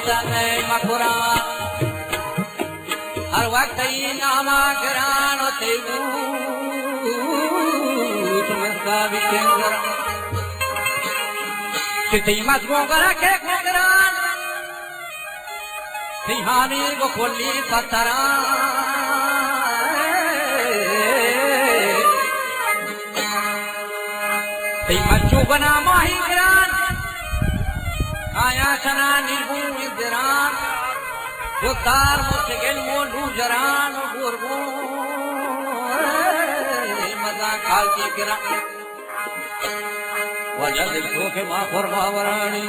तने मकुरा हर वक्त ही नामा करान तेगू तुमका विकेंगर चिति मत गोंगरा के गोंगरान सिहानी को खोली पत्थरा मच्चू बना माही गिरान आया सना नीबू इधरान उतार मुश्किल मोलू जरान गुरगो मजा खालती गिरान वजह दिखो के माँ फरमावरानी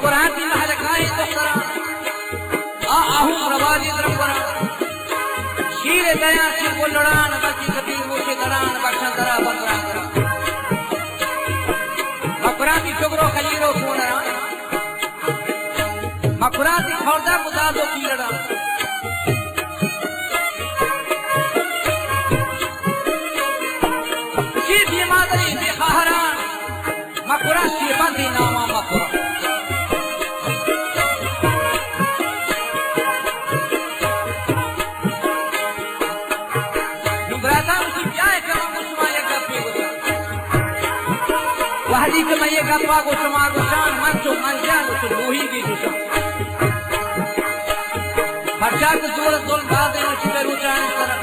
कुराती महल खाए तो करा आहू रवाजी द्रपरा शीर दया से को लड़ान बची कबीर वो से लड़ान बख्शा दरा बंदरा करा मकुराती चुगरो खलीरो कोनरा मकुराती खौरदा मुदा दो कीड़ा की बीमारी बेखहरान मकुराती बंदी नामा मकुरा वादी के मैं ये गप्पा को समागो शान मंचो मंजान तो लोही की दुशा हर्षा को जोर दोल बादे में चिते रुचान करा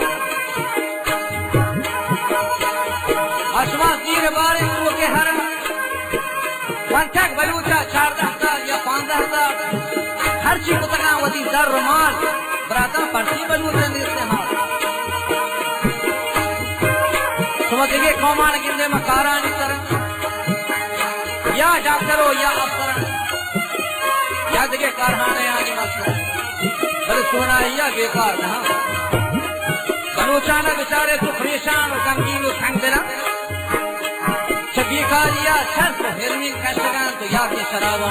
आसमान तीर बारे को के हर पंचक बलूचा 4,000 या 5,000 हर चीज को तका वदी दर रुमाल बराता पर्ची बलूचा देते हां समझ के कौमान गिंदे मकारा नी तरह या डॉक्टर हो या अफसर या जगह कारखाने आने मत बड़े सोना या बेकार ना बलूचाना बेचारे तो परेशान और गमगीन और तंग देना छबी का या शर्त हेरोइन का सगान तो या के शराब